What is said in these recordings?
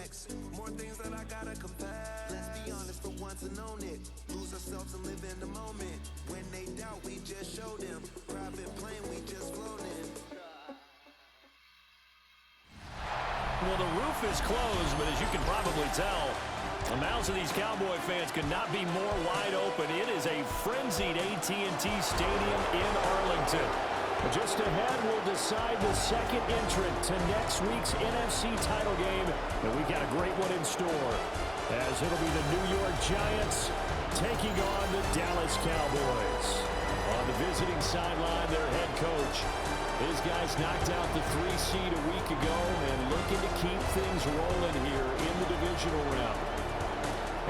next. More things that I gotta compare. Let's be honest for once and own it. Lose ourselves and live in the moment. When they doubt, we just show them. Private plane, we just flown in. Well, the roof is closed, but as you can probably tell, the mouths of these Cowboy fans could not be more wide open. It is a frenzied AT&T Stadium in Arlington. Just ahead, we'll decide the second entrant to next week's NFC title game, and we've got a great one in store, as it'll be the New York Giants taking on the Dallas Cowboys. On the visiting sideline, their head coach. His guys knocked out the 3 seed a week ago and looking to keep things rolling here in the divisional round.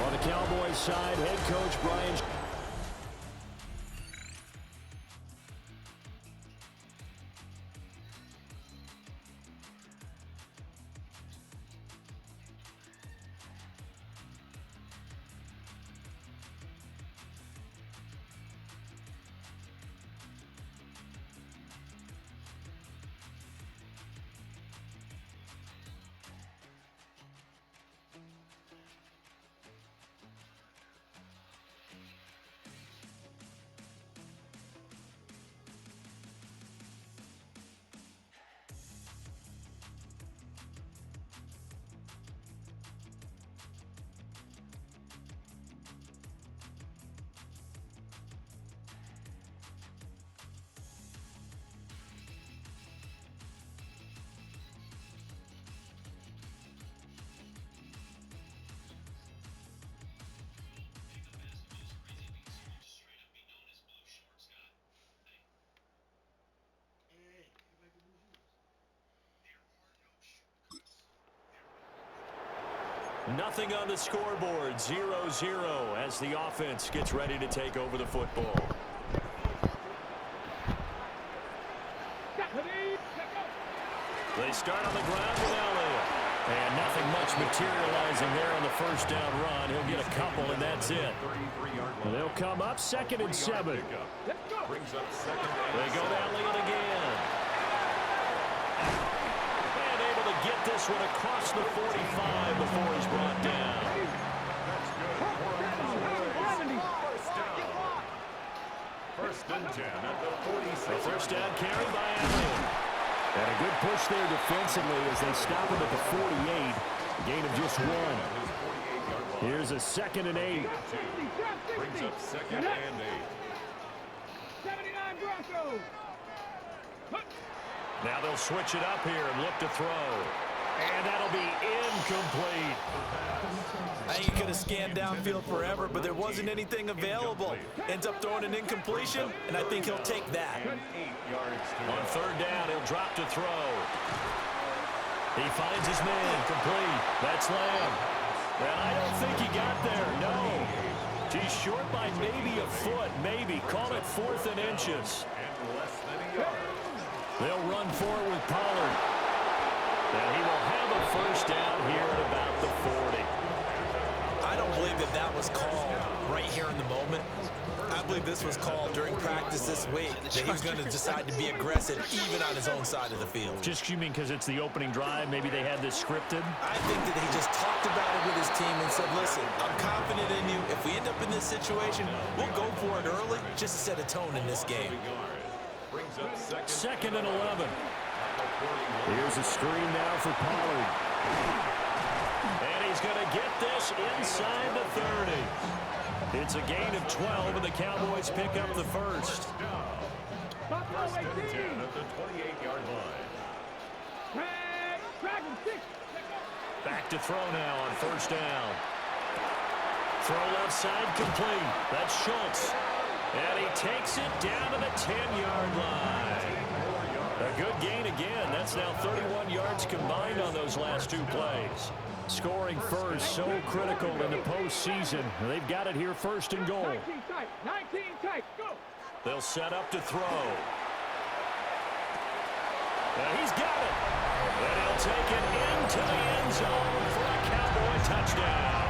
On the Cowboys side, head coach Brian. Nothing on the scoreboard, 0-0 as the offense gets ready to take over the football. They start on the ground with Elliott. And nothing much materializing there on the first down run. He'll get a couple, and that's it. They'll come up 2nd and 7. They go to Elliott again. And able to get this one across the 45 before he's brought down. First and 10 at the 46. A first down carry by Elliott. And a good push there defensively as they stop him at the 48. Gain of just 1. Here's a 2nd and 8. Brings up 2nd and 8. 79 Broncos. Now they'll switch it up here and look to throw. And that'll be incomplete. I think he could have scanned downfield forever, but there wasn't anything available. Ends up throwing an incompletion, and I think he'll take that. On 3rd down, he'll drop to throw. He finds his man, complete. That's Lamb. And I don't think he got there, no. He's short by maybe a foot, maybe. Call it 4th and inches. They'll run forward with Pollard. And he will have a first down here at about the 40. I don't believe that that was called right here in the moment. I believe this was called during practice this week, that he was going to decide to be aggressive even on his own side of the field. Just you mean because it's the opening drive, maybe they had this scripted? I think that he just talked about it with his team and said, listen, I'm confident in you. If we end up in this situation, we'll go for it early just to set a tone in this game. 2nd and 11. Here's a screen now for Pollard. And he's going to get this inside the 30. It's a gain of 12, and the Cowboys pick up the first. First and 10 at the 28-yard line. Back to throw now on 1st down. Throw left side complete. That's Schultz. And he takes it down to the 10-yard line. A good gain again. That's now 31 yards combined on those last 2 plays. Scoring first, so critical in the postseason. They've got it here 1st and goal. 19 tight, go. They'll set up to throw. And he's got it. And he'll take it into the end zone for a Cowboy touchdown.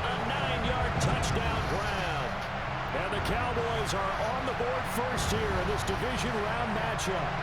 A 9-yard touchdown grab. And the Cowboys are on the board first here in this division round matchup.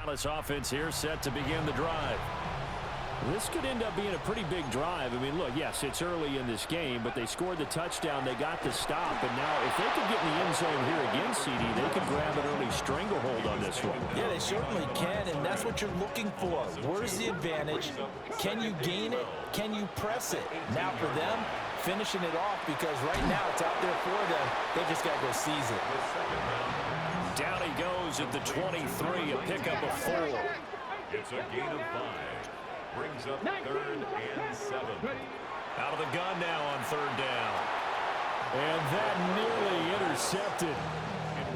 Dallas offense here set to begin the drive. This could end up being a pretty big drive. I mean, look, yes, it's early in this game, but they scored the touchdown. They got the stop. And now if they could get in the end zone here again, CD, they could grab an early stranglehold on this one. Yeah, they certainly can, and that's what you're looking for. Where's the advantage? Can you gain it? Can you press it? Now for them, finishing it off, because right now it's out there for them. They just got to go seize it. Down he goes at the 23, a pickup of 4. It's a gain of 5. Brings up 3rd and 7. Out of the gun now on 3rd down. And that nearly intercepted.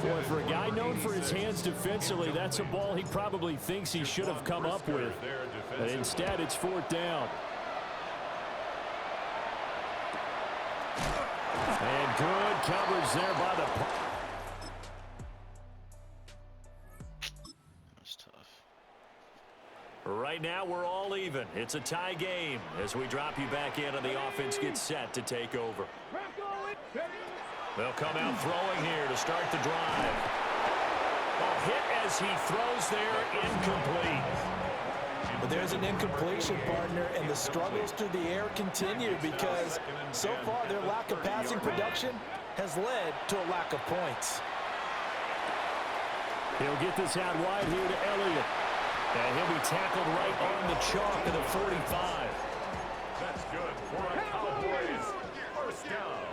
Boy, for a guy known for his hands defensively, that's a ball he probably thinks he should have come up with. But instead, it's 4th down. And good coverage there by the... Right now, we're all even. It's a tie game as we drop you back in and the offense gets set to take over. They'll come out throwing here to start the drive. A hit as he throws there, incomplete. But there's an incompletion, partner, and the struggles through the air continue because so far their lack of passing production has led to a lack of points. He'll get this out wide here to Elliott. And he'll be tackled right on the chalk of the 45. That's good for a Cowboys first down.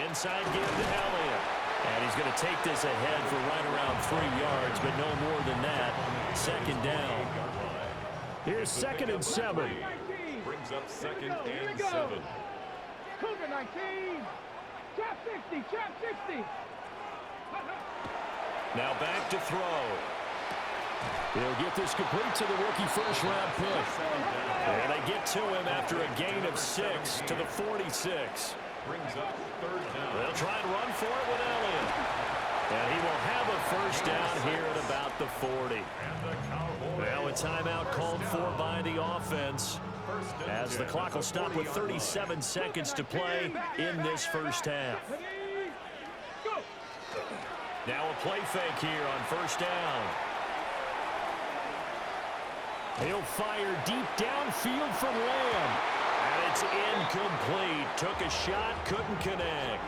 Inside give to Elliott. And he's going to take this ahead for right around 3 yards, but no more than that. 2nd down. Here's 2nd and 7. Brings up 2nd and 7. Cougar 19. Trap 60. Trap 60. Now back to throw. He'll get this complete to the rookie first-round pick. And they get to him after a gain of 6 to the 46. Brings up 3rd down. They'll try and run for it with Elliott. And he will have a first down here at about the 40. Now a timeout called for by the offense as the clock will stop with 37 seconds to play in this first half. Now a play fake here on first down. He'll fire deep downfield from Lamb. And it's incomplete. Took a shot, couldn't connect.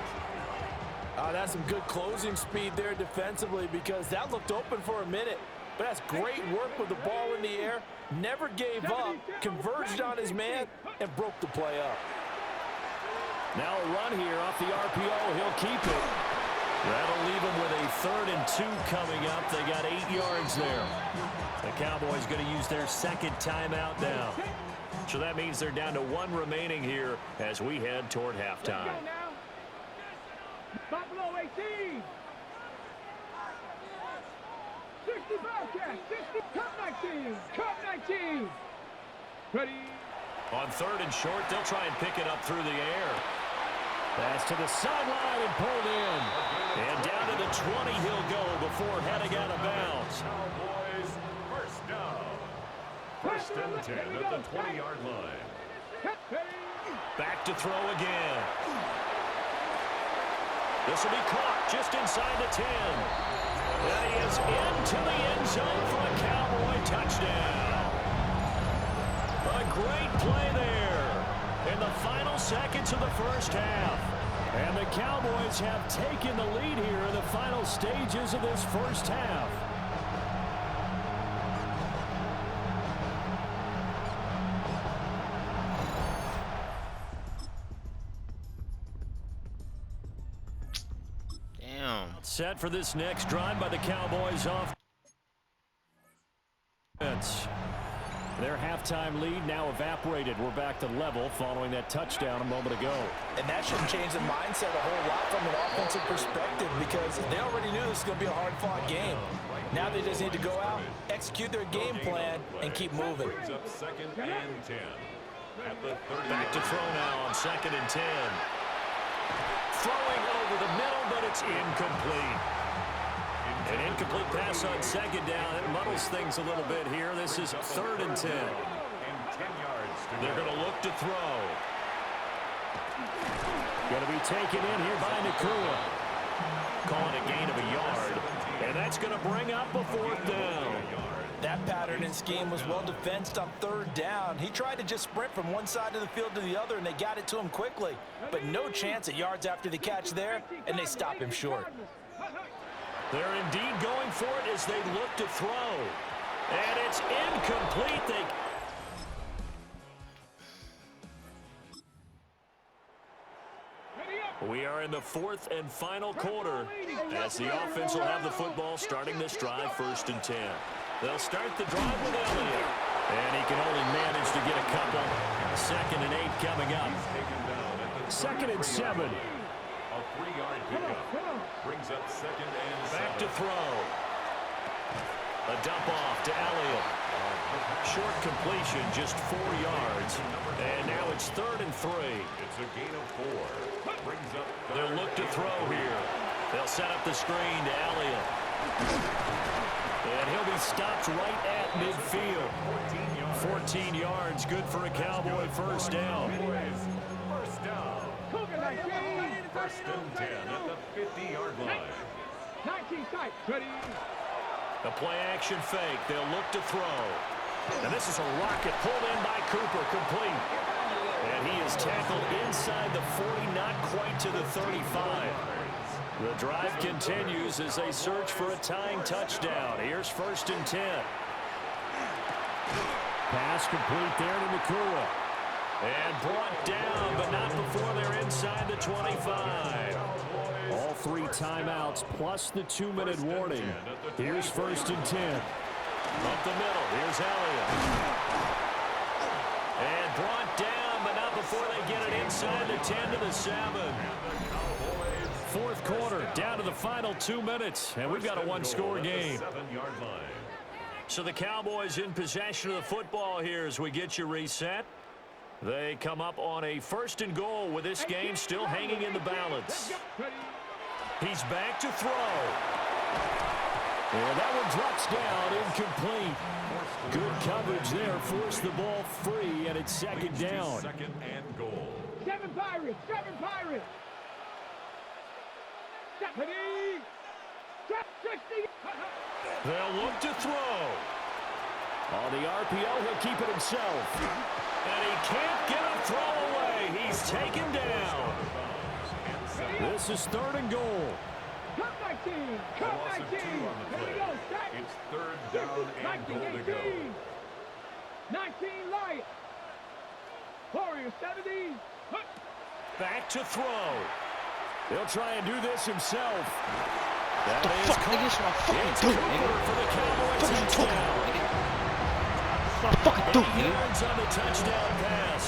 That's some good closing speed there defensively because that looked open for a minute. But that's great work with the ball in the air. Never gave up, converged on his man, and broke the play up. Now a run here off the RPO. He'll keep it. That'll leave him with a 3rd and 2 coming up. They got 8 yards there. The Cowboys going to use their 2nd timeout now. So that means they're down to 1 remaining here as we head toward halftime. Buffalo 18. 60 Bobcats. 60 Cup 19. Cup 19. Ready. On 3rd and short, they'll try and pick it up through the air. Pass to the sideline and pulled in. And down to the 20 he'll go before heading out of bounds. Cowboys first down. 1st and 10 at the 20-yard line. Back to throw again. This will be caught just inside the 10. And he is into the end zone for a Cowboy touchdown. A great play there in the final seconds of the first half. And the Cowboys have taken the lead here in the final stages of this first half. Set for this next drive by the Cowboys offense. Their halftime lead now evaporated. We're back to level following that touchdown a moment ago. And that shouldn't change the mindset a whole lot from an offensive perspective because they already knew this was going to be a hard-fought game. Now they just need to go out, execute their game plan, and keep moving. Brings up 2nd and 10. At the 30. Back to throw now on 2nd and 10. Throwing over the middle, but it's incomplete. An incomplete pass on 2nd down. It muddles things a little bit here. This is 3rd and 10. They're going to look to throw. Going to be taken in here by Nakua. Calling a gain of a yard. And that's going to bring up a 4th down. That pattern and scheme was well defensed on 3rd down. He tried to just sprint from one side of the field to the other, and they got it to him quickly. But no chance at yards after the catch there, and they stop him short. They're indeed going for it as they look to throw. And it's incomplete. We are in the 4th and final quarter as the offense will have the football starting this drive, 1st and 10. They'll start the drive with Elliott. And he can only manage to get a couple. 2nd and 8 coming up. 2nd and 7. A 3-yard pickup. Brings up 2nd and 7. Back to throw. A dump off to Elliott. Short completion, just 4 yards. And now it's 3rd and 3. It's a gain of 4. Brings up They'll look to throw here. They'll set up the screen to Elliott. And he'll be stopped right at midfield. 14 yards, good for a Cowboy 1st down. 1st down. 1st and 10 at the 50-yard line. 19 tight. Ready. The play-action fake. They'll look to throw. And this is a rocket pulled in by Cooper, complete. And he is tackled inside the 40, not quite to the 35. The drive continues as they search for a tying touchdown. Here's 1st and 10. Pass complete there to Nakua. And brought down, but not before they're inside the 25. All 3 timeouts plus the 2-minute warning. Here's 1st and 10. Up the middle, here's Elliott. And brought down, but not before they get it inside the 10 to the 7. 4th quarter, down to the final 2 minutes, and we've got a 1-score game. 7-yard line. So the Cowboys in possession of the football here as we get you reset. They come up on a 1st and goal with this game still hanging in the balance. He's back to throw. And that one drops down, incomplete. Good coverage there, forced the ball free, and it's 2nd down. 2nd and goal. 7 Pirates, 7 Pirates. Ready. 60. They'll look to throw. On the RPO, he'll keep it himself. And he can't get a throw away. He's taken down. This is 3rd and goal. Come 19. Come 19. Here we go. Set. It's 3rd down and goal to go. 19 Lions. Warriors 70. Back to throw. He'll try and do this himself. What the fuck, nigga? That's what I fucking do, nigga. For the Cowboys. What you talking about, nigga? That's what I fucking do, nigga. Yards on the touchdown pass.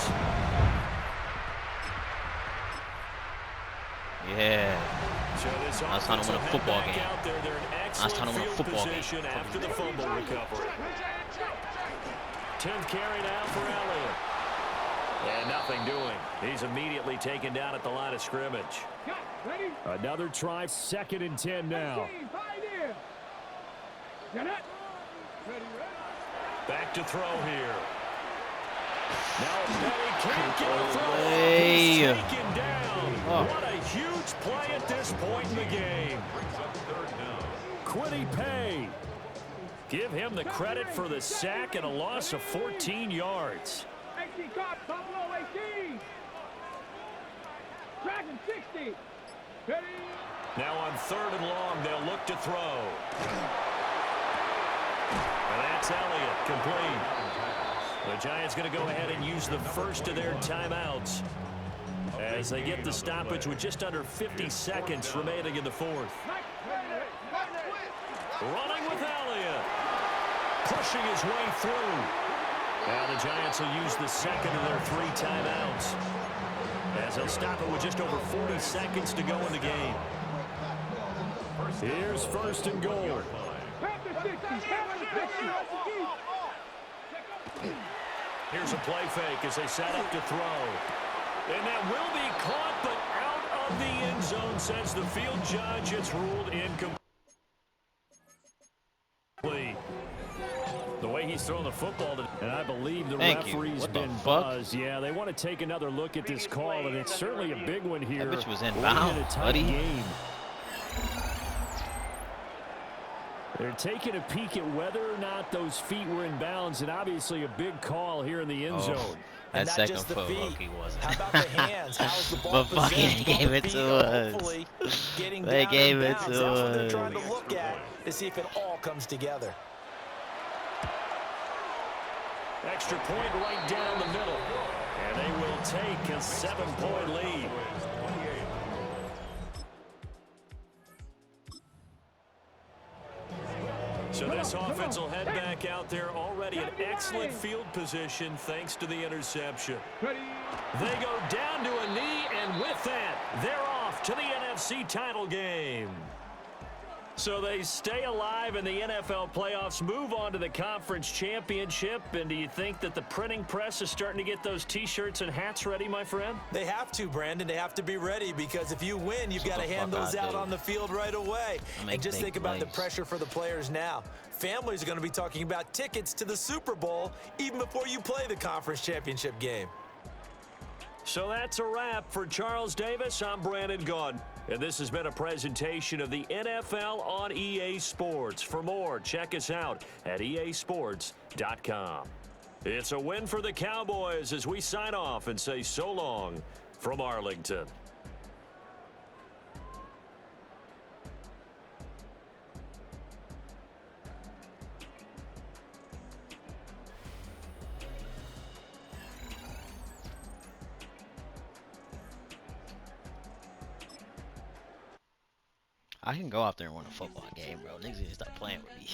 Yeah. Now it's time to win a football game. Now it's time to win a football game. After the fumble recovery. 10th carry now for Elliott. And nothing doing. He's immediately taken down at the line of scrimmage. Another try, 2nd and 10 now. Back to throw here. Now Petty can't get a throw. He's taken down. What a huge play at this point in the game. Quiddy Pay. Give him the credit for the sack and a loss of 14 yards. 18 caught, Buffalo 18. Dragon 60. Ready. Now on 3rd and long, they'll look to throw. And that's Elliott, complete. The Giants going to go ahead and use the first of their timeouts as they get the stoppage with just under 50 seconds remaining in the 4th. Running with Elliott. Pushing his way through. Now the Giants will use the 2nd of their 3 timeouts as they'll stop it with just over 40 seconds to go in the game. Here's 1st and goal. Here's a play fake as they set up to throw. And that will be caught, but out of the end zone, says the field judge. It's ruled incomplete. The way he's throwing the football, and I believe the referee's been buzzed. Yeah, they want to take another look at this call, and it's certainly a big one here. That bitch was inbound, buddy. Game. They're taking a peek at whether or not those feet were in bounds, and obviously a big call here in the end zone. That second foot Loki wasn't. How about the hands? How's the ball But fucking positioned? gave it to us. Hopefully getting They down gave in it bounds. to That's what they're us. trying to look at to see if it all comes together. Extra point right down the middle. And they will take a 7-point lead. So this offense will head back out there already in excellent field position thanks to the interception. They go down to a knee, and with that, they're off to the NFC title game. So they stay alive in the NFL playoffs, move on to the conference championship. And do you think that the printing press is starting to get those T-shirts and hats ready, my friend? They have to, Brandon. They have to be ready because if you win, you've got to hand those out on the field right away. And just think about the pressure for the players now. Families are going to be talking about tickets to the Super Bowl even before you play the conference championship game. So that's a wrap for Charles Davis. I'm Brandon Gaudin. And this has been a presentation of the NFL on EA Sports. For more, check us out at easports.com. It's a win for the Cowboys as we sign off and say so long from Arlington. I can go out there and win a football game, bro. Niggas need to stop playing with me.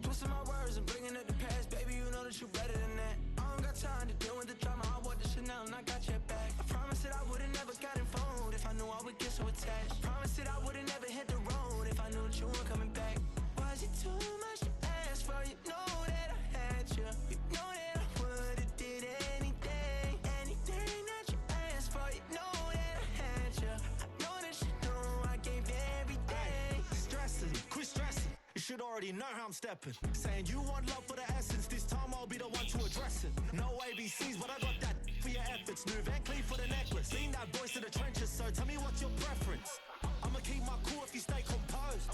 Twisting my words and bringing up the past, baby, you know that you better than that. I don't got time to deal with the drama, I bought the Chanel and I got your back. I promised that I would've never got involved if I knew I would get so attached. I promised that I would've never hit the road if I knew that you weren't coming back. Was it too much to ask for? You know that I had you. You know that I would've did anything, anything that you asked for. You know that I had you. I know that you know I gave everything. Stressing, quit stressing. You should already know how I'm stepping. Saying you want love for the essence. This time I'll be the one to address it. No ABCs, but I got that for your efforts. New Van Cleef for the necklace. Seen that voice in the trenches, so tell me what's your preference. I'ma keep my cool if you stay composed.